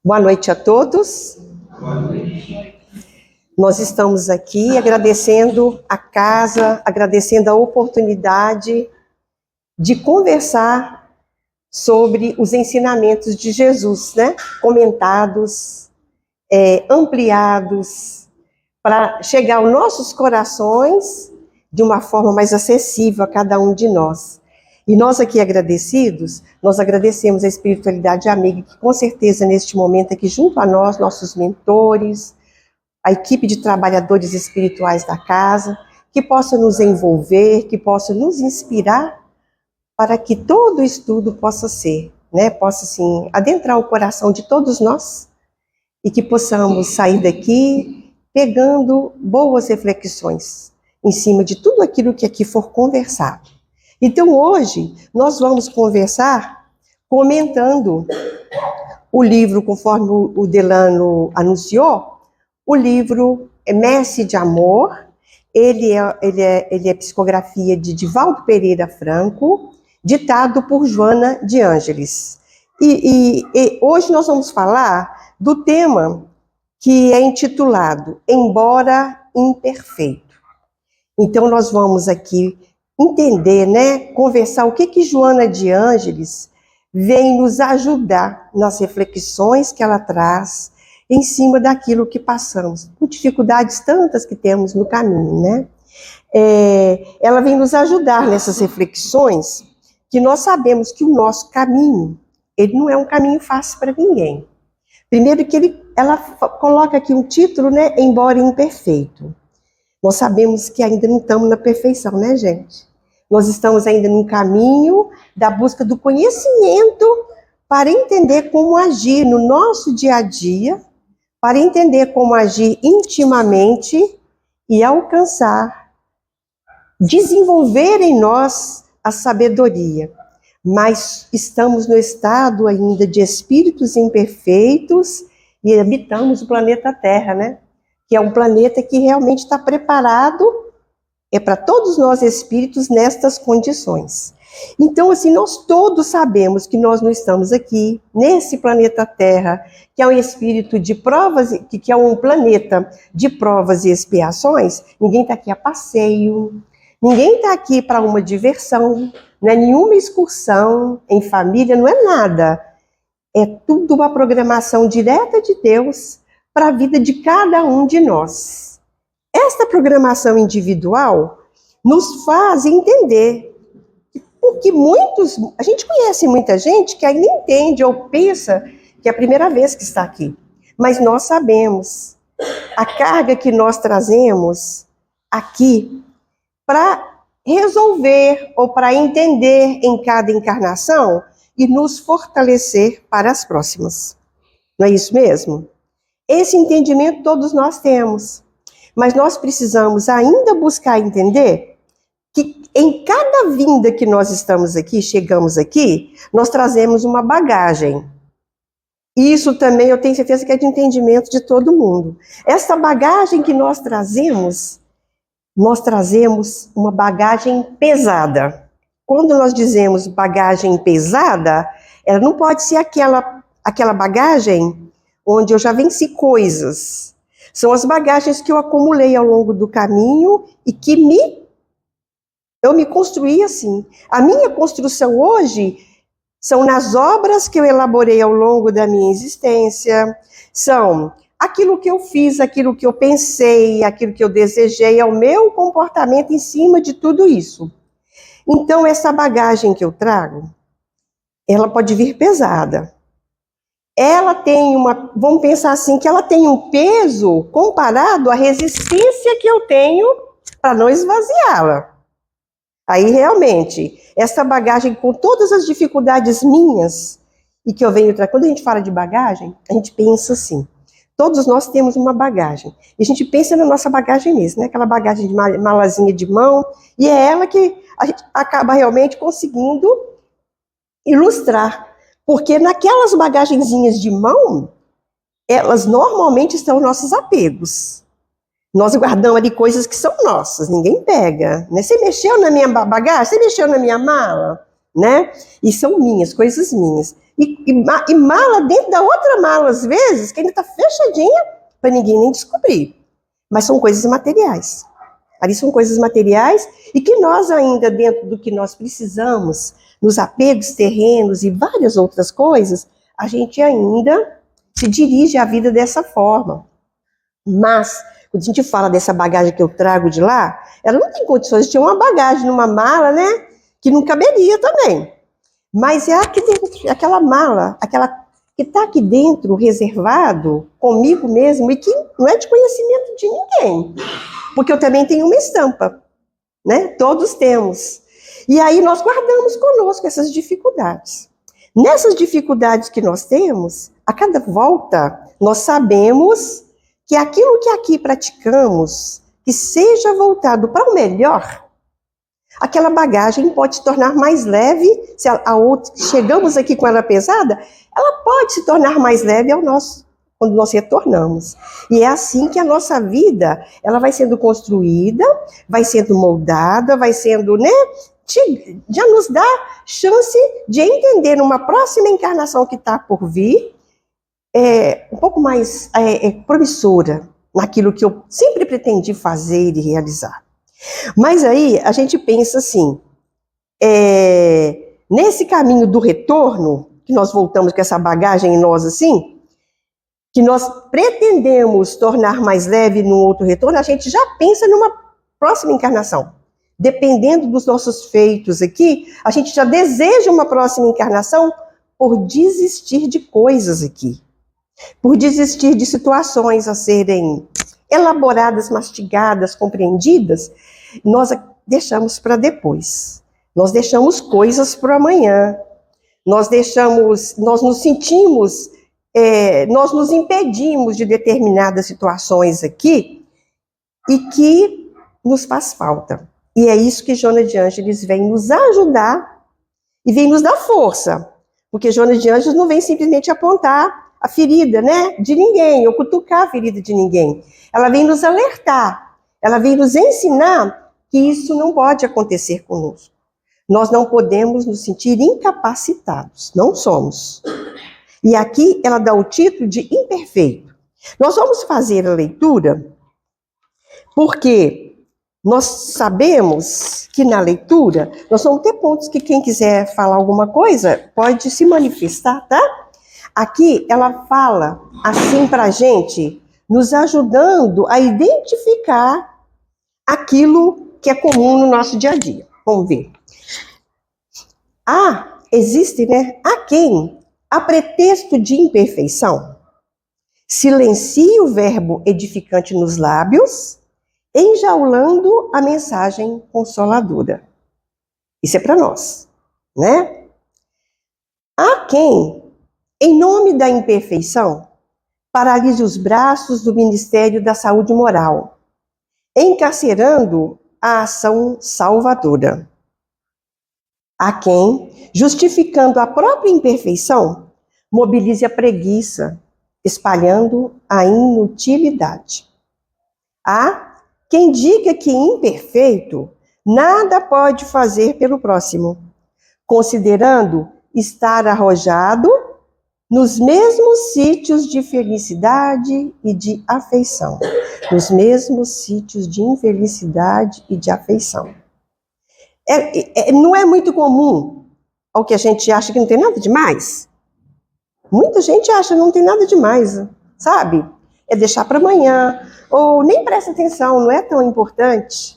Boa noite a todos. Boa noite. Nós estamos aqui agradecendo a casa, agradecendo a oportunidade de conversar sobre os ensinamentos de Jesus, né? Comentados, ampliados, para chegar aos nossos corações de uma forma mais acessível a cada um de nós. E nós aqui agradecidos, nós agradecemos a espiritualidade amiga, que com certeza neste momento aqui junto a nós, nossos mentores, a equipe de trabalhadores espirituais da casa, que possa nos envolver, que possa nos inspirar para que todo o estudo possa ser, né, possa assim, adentrar o coração de todos nós e que possamos sair daqui pegando boas reflexões em cima de tudo aquilo que aqui for conversado. Então hoje nós vamos conversar comentando o livro, conforme o Delano anunciou, o livro Messe de Amor. Ele é psicografia de Divaldo Pereira Franco, ditado por Joana de Ângeles. E hoje nós vamos falar do tema que é intitulado Embora Imperfeito. Então nós vamos aqui entender, né, conversar o que Joana de Ângeles vem nos ajudar nas reflexões que ela traz em cima daquilo que passamos, com dificuldades tantas que temos no caminho, né? Ela vem nos ajudar nessas reflexões, que nós sabemos que o nosso caminho, ele não é um caminho fácil para ninguém. Primeiro que ela coloca aqui um título, né, Embora Imperfeito. Nós sabemos que ainda não estamos na perfeição, né, gente? Nós estamos ainda no caminho da busca do conhecimento para entender como agir no nosso dia a dia, para entender como agir intimamente e alcançar, desenvolver em nós a sabedoria. Mas estamos no estado ainda de espíritos imperfeitos e habitamos o planeta Terra, né? Que é um planeta que realmente está preparado para todos nós espíritos nestas condições. Então, assim, nós todos sabemos que nós não estamos aqui, nesse planeta Terra, que é um espírito de provas, que é um planeta de provas e expiações. Ninguém está aqui a passeio, ninguém está aqui para uma diversão, não é nenhuma excursão em família, não é nada. É tudo uma programação direta de Deus para a vida de cada um de nós. Esta programação individual nos faz entender que a gente conhece muita gente que ainda entende ou pensa que é a primeira vez que está aqui. Mas nós sabemos a carga que nós trazemos aqui para resolver ou para entender em cada encarnação e nos fortalecer para as próximas. Não é isso mesmo? Esse entendimento todos nós temos. Mas nós precisamos ainda buscar entender que em cada vinda que nós estamos aqui, chegamos aqui, nós trazemos uma bagagem. E isso também eu tenho certeza que é de entendimento de todo mundo. Essa bagagem que nós trazemos uma bagagem pesada. Quando nós dizemos bagagem pesada, ela não pode ser aquela bagagem onde eu já venci coisas. São as bagagens que eu acumulei ao longo do caminho e que eu me construí assim. A minha construção hoje são nas obras que eu elaborei ao longo da minha existência, são aquilo que eu fiz, aquilo que eu pensei, aquilo que eu desejei, é o meu comportamento em cima de tudo isso. Então, essa bagagem que eu trago, ela pode vir pesada. Ela tem vamos pensar assim, que ela tem um peso comparado à resistência que eu tenho para não esvaziá-la. Aí, realmente, essa bagagem com todas as dificuldades minhas, e que eu venho trazer, quando a gente fala de bagagem, a gente pensa assim, todos nós temos uma bagagem, e a gente pensa na nossa bagagem mesmo, né? Aquela bagagem de malazinha de mão, e é ela que a gente acaba realmente conseguindo ilustrar. Porque naquelas bagagenzinhas de mão, elas normalmente estão nossos apegos. Nós guardamos ali coisas que são nossas, ninguém pega. Né? Você mexeu na minha bagagem? Você mexeu na minha mala? Né? E são minhas, coisas minhas. e mala dentro da outra mala, às vezes, que ainda está fechadinha, para ninguém nem descobrir. Mas são coisas materiais. Ali são coisas materiais e que nós ainda, dentro do que nós precisamos, nos apegos terrenos e várias outras coisas, a gente ainda se dirige à vida dessa forma. Mas, quando a gente fala dessa bagagem que eu trago de lá, ela não tem condições de ter uma bagagem numa mala, né? Que não caberia também. Mas é aqui dentro, aquela mala, aquela que está aqui dentro, reservado, comigo mesmo, e que não é de conhecimento de ninguém. Porque eu também tenho uma estampa, né? Todos temos. E aí nós guardamos conosco essas dificuldades. Nessas dificuldades que nós temos, a cada volta, nós sabemos que aquilo que aqui praticamos, que seja voltado para o melhor, aquela bagagem pode se tornar mais leve, se a outra, chegamos aqui com ela pesada, ela pode se tornar mais leve quando nós retornamos. E é assim que a nossa vida, ela vai sendo construída, vai sendo moldada, vai sendo, né, já nos dá chance de entender numa próxima encarnação que está por vir, um pouco mais promissora naquilo que eu sempre pretendi fazer e realizar. Mas aí a gente pensa assim, nesse caminho do retorno, que nós voltamos com essa bagagem em nós assim, que nós pretendemos tornar mais leve num outro retorno, a gente já pensa numa próxima encarnação. Dependendo dos nossos feitos aqui, a gente já deseja uma próxima encarnação por desistir de coisas aqui. Por desistir de situações a serem elaboradas, mastigadas, compreendidas, nós deixamos para depois. Nós deixamos coisas para amanhã. Nós nos sentimos, nós nos impedimos de determinadas situações aqui e que nos faz falta. E é isso que Joana de Ângeles vem nos ajudar e vem nos dar força. Porque Joana de Ângeles não vem simplesmente apontar a ferida, né, de ninguém, ou cutucar a ferida de ninguém. Ela vem nos alertar, ela vem nos ensinar que isso não pode acontecer conosco. Nós não podemos nos sentir incapacitados, não somos. E aqui ela dá o título de imperfeito. Nós vamos fazer a leitura porque nós sabemos que na leitura, nós vamos ter pontos que quem quiser falar alguma coisa pode se manifestar, tá? Aqui ela fala assim para a gente, nos ajudando a identificar aquilo que é comum no nosso dia a dia. Vamos ver. Existe, né? Há quem, a pretexto de imperfeição, silencie o verbo edificante nos lábios, enjaulando a mensagem consoladora. Isso é para nós, né? Há quem, em nome da imperfeição, paralise os braços do Ministério da Saúde Moral, encarcerando a ação salvadora. Há quem, justificando a própria imperfeição, mobilize a preguiça, espalhando a inutilidade. Há quem diga que imperfeito nada pode fazer pelo próximo, considerando estar arrojado nos mesmos sítios de felicidade e de afeição. Nos mesmos sítios de infelicidade e de afeição. Não é muito comum ao que a gente acha que não tem nada demais? Muita gente acha que não tem nada demais, sabe? É deixar para amanhã, ou nem presta atenção, não é tão importante.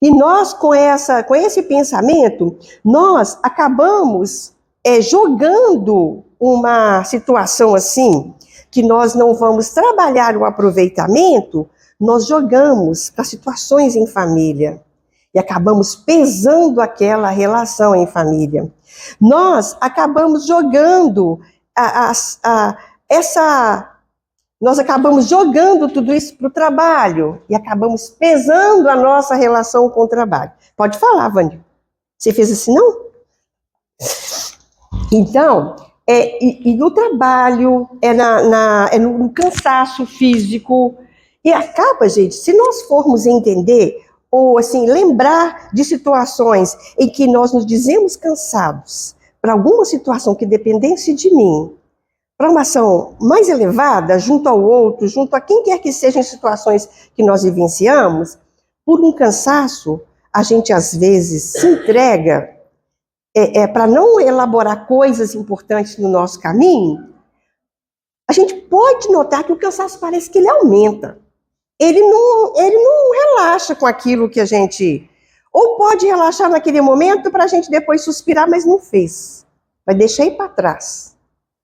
E nós, com esse pensamento, nós acabamos jogando uma situação assim, que nós não vamos trabalhar o aproveitamento, nós jogamos para situações em família. E acabamos pesando aquela relação em família. Nós acabamos jogando nós acabamos jogando tudo isso para o trabalho e acabamos pesando a nossa relação com o trabalho. Pode falar, Vânia. Você fez assim, não? Então, e no trabalho, no cansaço físico. E acaba, gente, se nós formos entender, ou assim, lembrar de situações em que nós nos dizemos cansados, para alguma situação que dependesse de mim, para uma ação mais elevada, junto ao outro, junto a quem quer que seja em situações que nós vivenciamos, por um cansaço, a gente às vezes se entrega para não elaborar coisas importantes no nosso caminho. A gente pode notar que o cansaço parece que ele aumenta. Ele não relaxa com aquilo que a gente... Ou pode relaxar naquele momento para a gente depois suspirar, mas não fez. Vai deixar ir para trás,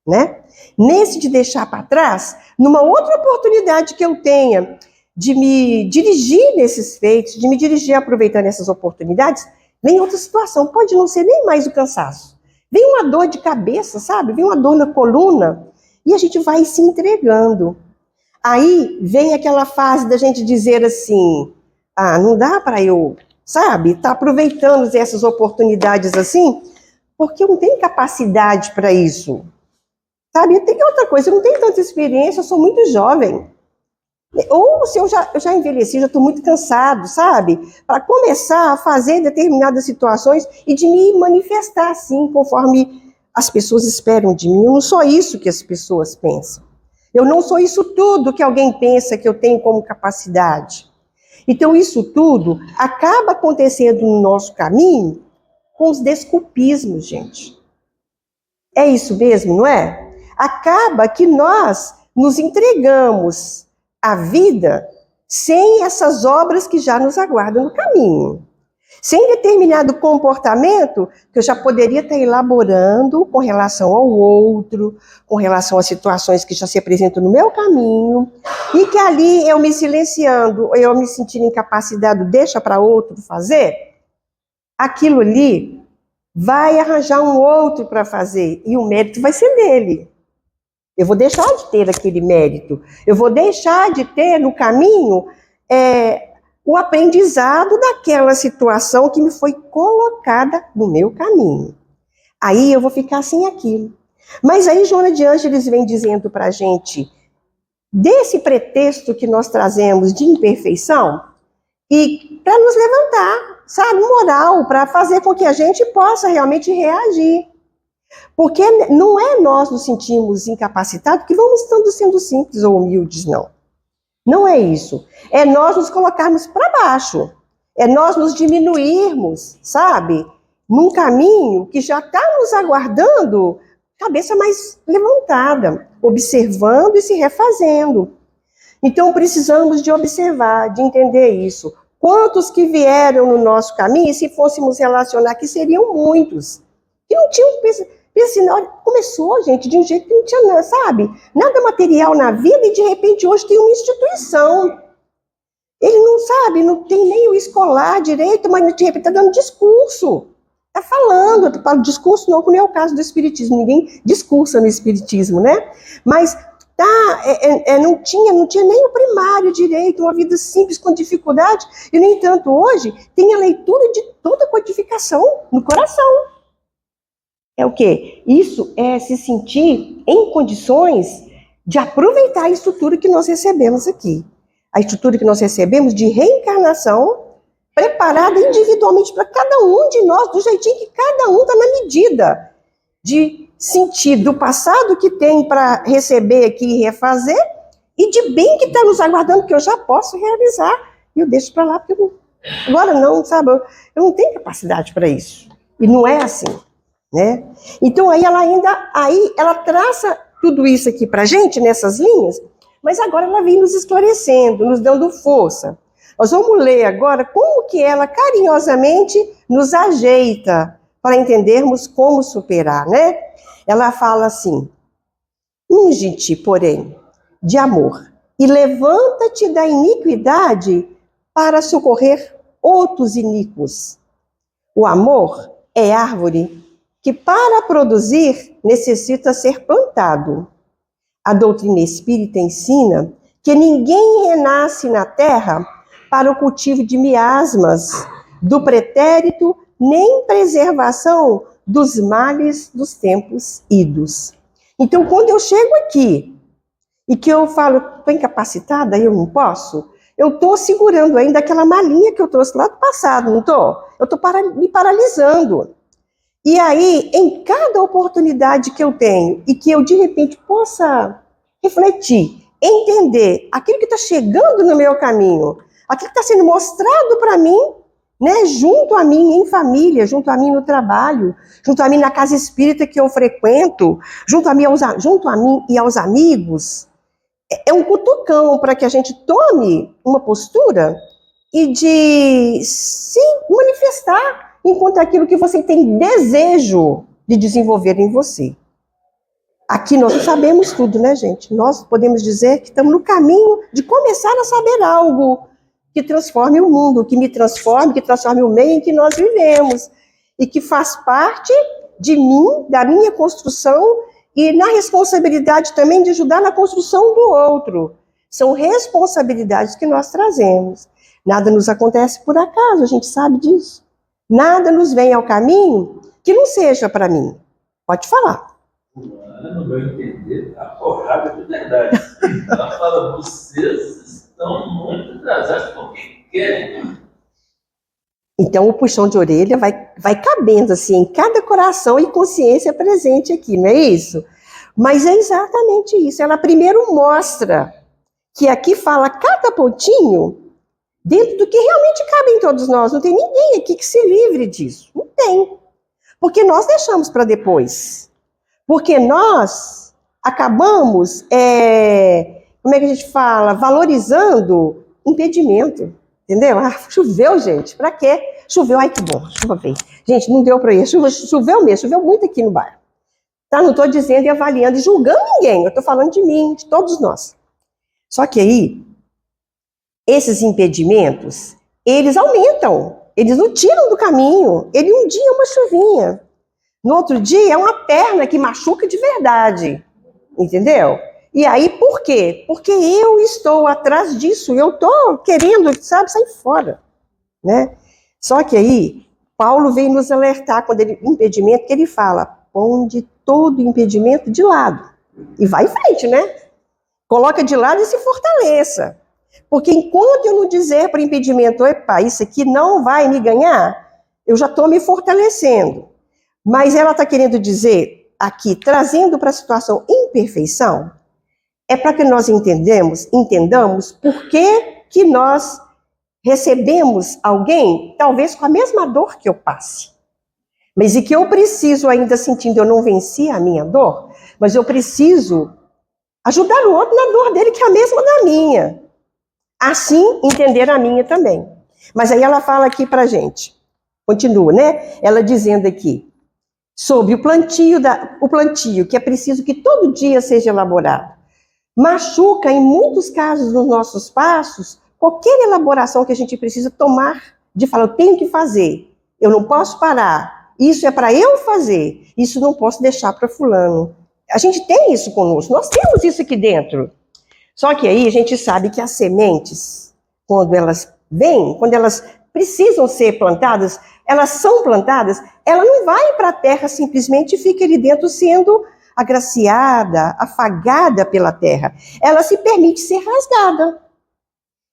né? Nesse de deixar para trás, numa outra oportunidade que eu tenha de me dirigir nesses feitos, de me dirigir aproveitando essas oportunidades, vem outra situação. Pode não ser nem mais o cansaço. Vem uma dor de cabeça, sabe? Vem uma dor na coluna e a gente vai se entregando. Aí vem aquela fase da gente dizer assim, não dá para eu, sabe, tá aproveitando essas oportunidades assim, porque eu não tenho capacidade para isso. Sabe, tem outra coisa, eu não tenho tanta experiência, eu sou muito jovem. Ou se eu já envelheci, já estou muito cansado, sabe? Para começar a fazer determinadas situações e de me manifestar assim, conforme as pessoas esperam de mim. Eu não sou isso que as pessoas pensam. Eu não sou isso tudo que alguém pensa que eu tenho como capacidade. Então, isso tudo acaba acontecendo no nosso caminho com os desculpismos, gente. É isso mesmo, não é? Acaba que nós nos entregamos à vida sem essas obras que já nos aguardam no caminho. Sem determinado comportamento que eu já poderia estar elaborando com relação ao outro, com relação a situações que já se apresentam no meu caminho, e que ali eu me silenciando, eu me sentindo incapacitado, deixa para outro fazer, aquilo ali vai arranjar um outro para fazer, e o mérito vai ser dele. Eu vou deixar de ter aquele mérito. Eu vou deixar de ter no caminho o aprendizado daquela situação que me foi colocada no meu caminho. Aí eu vou ficar sem aquilo. Mas aí Joana de Ângeles vem dizendo para a gente, desse pretexto que nós trazemos de imperfeição, e para nos levantar, sabe, moral, para fazer com que a gente possa realmente reagir. Porque não é nós nos sentimos incapacitados que vamos estando sendo simples ou humildes, não. Não é isso. É nós nos colocarmos para baixo. É nós nos diminuirmos, sabe? Num caminho que já está nos aguardando, cabeça mais levantada, observando e se refazendo. Então precisamos de observar, de entender isso. Quantos que vieram no nosso caminho, e se fôssemos relacionar, que seriam muitos, que não tinham... Começou, gente, de um jeito que não tinha, sabe, nada material na vida e de repente hoje tem uma instituição. Ele não sabe, não tem nem o escolar direito, mas de repente está dando discurso. Está falando, eu falo discurso não, que não é o caso do espiritismo, ninguém discursa no espiritismo, né? Mas não tinha nem o primário direito, uma vida simples com dificuldade, e no entanto hoje tem a leitura de toda a codificação no coração. É o quê? Isso é se sentir em condições de aproveitar a estrutura que nós recebemos aqui. A estrutura que nós recebemos de reencarnação, preparada individualmente para cada um de nós, do jeitinho que cada um está na medida de sentir do passado que tem para receber aqui e refazer, e de bem que está nos aguardando, que eu já posso realizar, e eu deixo para lá, porque agora não, sabe, eu não tenho capacidade para isso. E não é assim. Né? Então aí ela traça tudo isso aqui para a gente nessas linhas, mas agora ela vem nos esclarecendo, nos dando força. Nós vamos ler agora como que ela carinhosamente nos ajeita para entendermos como superar, né? Ela fala assim: unge-te, porém, de amor e levanta-te da iniquidade para socorrer outros iníquos. O amor é árvore que para produzir necessita ser plantado. A doutrina espírita ensina que ninguém renasce na terra para o cultivo de miasmas, do pretérito, nem preservação dos males dos tempos idos. Então, quando eu chego aqui e que eu falo, estou incapacitada, eu não posso, eu estou segurando ainda aquela malinha que eu trouxe lá do passado, não estou? Eu estou me paralisando. E aí, em cada oportunidade que eu tenho e que eu, de repente, possa refletir, entender aquilo que está chegando no meu caminho, aquilo que está sendo mostrado para mim, né, junto a mim em família, junto a mim no trabalho, junto a mim na casa espírita que eu frequento, junto a mim e aos amigos, é um cutucão para que a gente tome uma postura e de se manifestar enquanto aquilo que você tem desejo de desenvolver em você. Aqui nós não sabemos tudo, né, gente? Nós podemos dizer que estamos no caminho de começar a saber algo que transforme o mundo, que me transforme, que transforme o meio em que nós vivemos e que faz parte de mim, da minha construção e na responsabilidade também de ajudar na construção do outro. São responsabilidades que nós trazemos. Nada nos acontece por acaso, a gente sabe disso. Nada nos vem ao caminho que não seja para mim. Pode falar. No meu entender, a porrada de verdade. Ela fala, vocês estão muito atrasados porque querem. Então, o puxão de orelha vai cabendo assim em cada coração e consciência presente aqui, não é isso? Mas é exatamente isso. Ela primeiro mostra que aqui fala cada pontinho dentro do que realmente cabe em todos nós. Não tem ninguém aqui que se livre disso. Não tem. Porque nós deixamos para depois. Porque nós acabamos, como é que a gente fala? Valorizando impedimento. Entendeu? Ah, choveu, gente. Pra quê? Choveu. Ai, que bom. Chuva veio. Gente, não deu para ir. Choveu mesmo. Choveu muito aqui no bairro. Tá? Não estou dizendo e avaliando e julgando ninguém. Eu estou falando de mim, de todos nós. Só que aí, esses impedimentos, eles aumentam. Eles não tiram do caminho. Ele um dia é uma chuvinha. No outro dia é uma perna que machuca de verdade. Entendeu? E aí, por quê? Porque eu estou atrás disso, eu estou querendo, sabe, sair fora, né? Só que aí, Paulo vem nos alertar, impedimento, que ele fala, põe todo impedimento de lado, e vai em frente, né? Coloca de lado e se fortaleça. Porque enquanto eu não dizer para o impedimento, epa, isso aqui não vai me ganhar, eu já estou me fortalecendo. Mas ela está querendo dizer, aqui, trazendo para a situação imperfeição, é para que nós entendamos por que nós recebemos alguém, talvez com a mesma dor que eu passe. Mas e que eu preciso, ainda sentindo, eu não venci a minha dor, mas eu preciso ajudar o outro na dor dele, que é a mesma da minha. Assim, entender a minha também. Mas aí ela fala aqui pra gente, continua, né? Ela dizendo aqui, sobre o plantio, que é preciso que todo dia seja elaborado. Machuca, em muitos casos, nos nossos passos, qualquer elaboração que a gente precisa tomar, de falar, eu tenho que fazer, eu não posso parar, isso é para eu fazer, isso não posso deixar para fulano. A gente tem isso conosco, nós temos isso aqui dentro. Só que aí a gente sabe que as sementes, quando elas vêm, quando elas precisam ser plantadas, elas são plantadas, ela não vai para a terra simplesmente e fica ali dentro sendo agraciada, afagada pela terra. Ela se permite ser rasgada.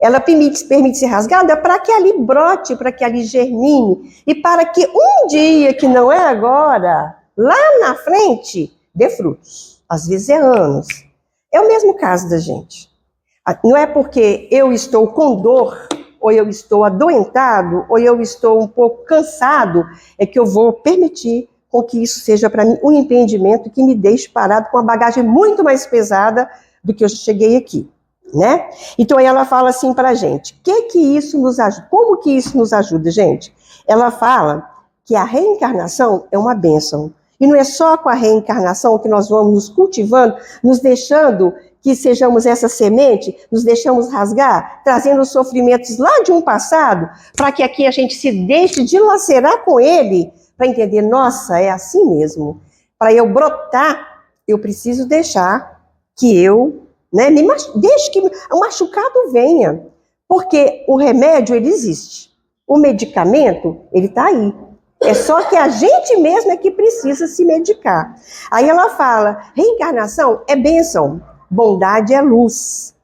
Ela permite ser rasgada para que ali brote, para que ali germine, e para que um dia, que não é agora, lá na frente, dê frutos. Às vezes é anos. É o mesmo caso da gente. Não é porque eu estou com dor, ou eu estou adoentado, ou eu estou um pouco cansado, é que eu vou permitir com que isso seja para mim um impedimento que me deixe parado com uma bagagem muito mais pesada do que eu cheguei aqui, né? Então aí ela fala assim para a gente, como que isso nos ajuda, gente? Ela fala que a reencarnação é uma bênção. E não é só com a reencarnação que nós vamos nos cultivando, nos deixando que sejamos essa semente, nos deixamos rasgar, trazendo os sofrimentos lá de um passado, para que aqui a gente se deixe dilacerar com ele, para entender, nossa, é assim mesmo. Para eu brotar, eu preciso deixar que eu, né, deixe que o machucado venha. Porque o remédio, ele existe. O medicamento, ele está aí. É só que a gente mesmo é que precisa se medicar. Aí ela fala, reencarnação é bênção, bondade é luz.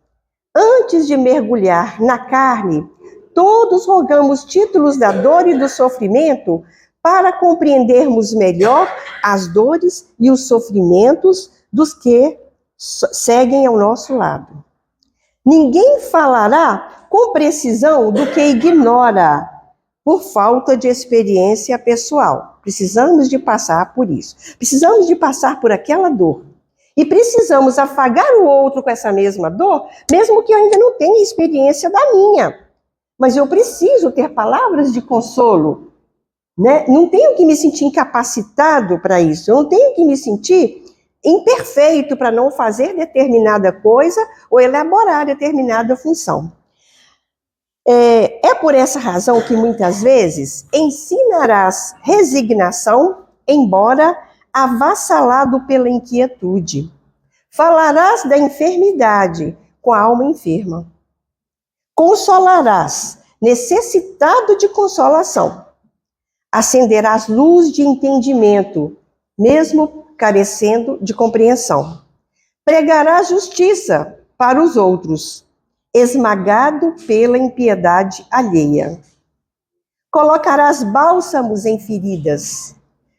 Antes de mergulhar na carne, todos rogamos títulos da dor e do sofrimento para compreendermos melhor as dores e os sofrimentos dos que seguem ao nosso lado. Ninguém falará com precisão do que ignora, por falta de experiência pessoal. Precisamos de passar por isso. Precisamos de passar por aquela dor. E precisamos afagar o outro com essa mesma dor, mesmo que eu ainda não tenha experiência da minha. Mas eu preciso ter palavras de consolo, né? Não tenho que me sentir incapacitado para isso. Eu não tenho que me sentir imperfeito para não fazer determinada coisa ou elaborar determinada função. É por essa razão que muitas vezes ensinarás resignação, embora avassalado pela inquietude. Falarás da enfermidade com a alma enferma. Consolarás, necessitado de consolação. Acenderás luz de entendimento, mesmo carecendo de compreensão. Pregarás justiça para os outros, esmagado pela impiedade alheia. Colocarás bálsamos em feridas,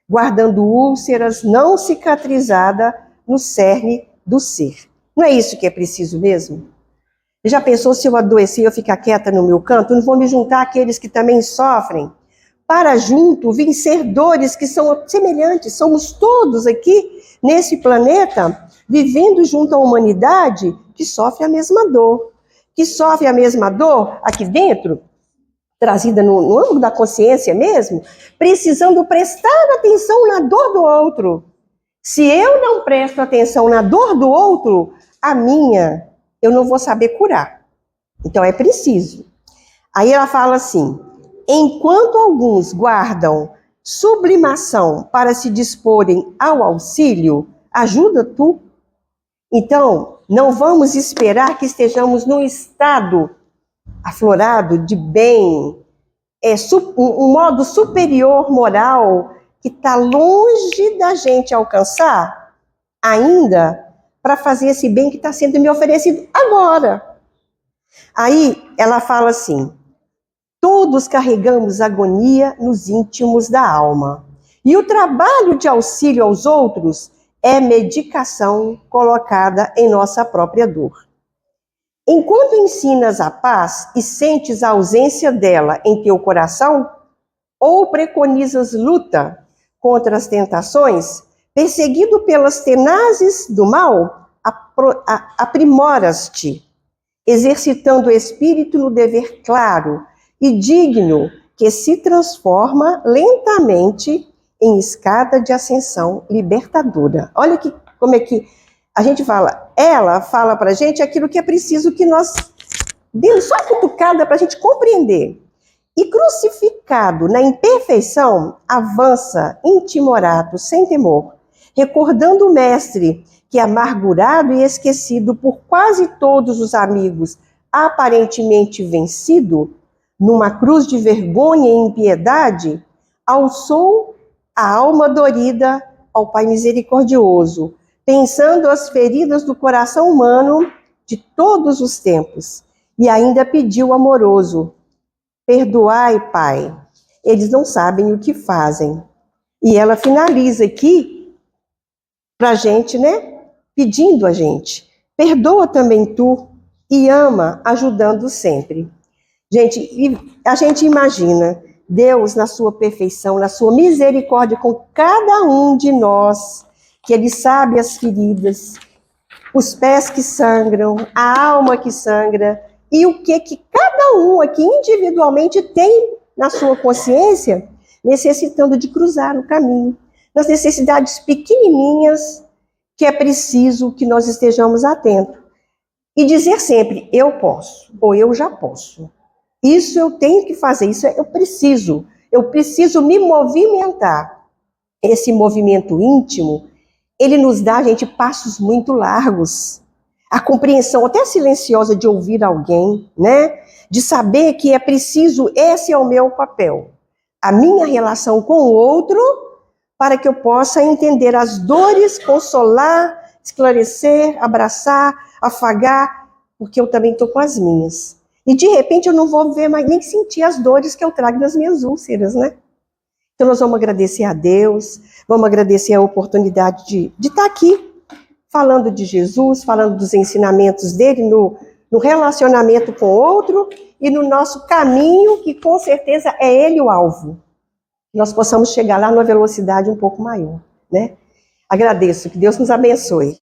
guardando úlceras não cicatrizadas no cerne do ser. Não é isso que é preciso mesmo? Já pensou se eu adoecer e eu ficar quieta no meu canto? Não vou me juntar àqueles que também sofrem? Para junto vencer dores que são semelhantes. Somos todos aqui nesse planeta vivendo junto à humanidade que sofre a mesma dor. Que sofre a mesma dor aqui dentro, trazida no âmbito da consciência mesmo, precisando prestar atenção na dor do outro. Se eu não presto atenção na dor do outro, a minha, eu não vou saber curar. Então é preciso. Aí ela fala assim, enquanto alguns guardam sublimação para se disporem ao auxílio, ajuda tu. Então, não vamos esperar que estejamos num estado aflorado de bem, um modo superior moral que está longe da gente alcançar ainda para fazer esse bem que está sendo me oferecido agora. Aí ela fala assim, todos carregamos agonia nos íntimos da alma. E o trabalho de auxílio aos outros é medicação colocada em nossa própria dor. Enquanto ensinas a paz e sentes a ausência dela em teu coração, ou preconizas luta contra as tentações, perseguido pelas tenazes do mal, aprimoras-te, exercitando o espírito no dever claro e digno que se transforma lentamente em escada de ascensão libertadora. Olha como é que a gente fala, ela fala para a gente aquilo que é preciso que nós demos só uma cutucada para a gente compreender. E crucificado na imperfeição, avança intimorato, sem temor, recordando o mestre que, amargurado e esquecido por quase todos os amigos, aparentemente vencido, numa cruz de vergonha e impiedade, alçou a alma dorida ao Pai misericordioso, pensando as feridas do coração humano de todos os tempos, e ainda pediu amoroso, perdoai, Pai, eles não sabem o que fazem. E ela finaliza aqui para a gente, né, pedindo a gente, perdoa também tu e ama, ajudando sempre. Gente, a gente imagina Deus na sua perfeição, na sua misericórdia com cada um de nós, que Ele sabe as feridas, os pés que sangram, a alma que sangra, e o que cada um aqui individualmente tem na sua consciência, necessitando de cruzar o caminho, nas necessidades pequenininhas que é preciso que nós estejamos atentos. E dizer sempre, eu posso, ou eu já posso. Isso eu tenho que fazer, isso eu preciso me movimentar. Esse movimento íntimo, ele nos dá, gente, passos muito largos. A compreensão até silenciosa de ouvir alguém, né? De saber que é preciso, esse é o meu papel. A minha relação com o outro, para que eu possa entender as dores, consolar, esclarecer, abraçar, afagar, porque eu também estou com as minhas. E de repente eu não vou ver mais, nem sentir as dores que eu trago das minhas úlceras, né? Então nós vamos agradecer a Deus, vamos agradecer a oportunidade de estar aqui, falando de Jesus, falando dos ensinamentos dele no relacionamento com o outro e no nosso caminho, que com certeza é ele o alvo. Nós possamos chegar lá numa velocidade um pouco maior, né? Agradeço, que Deus nos abençoe.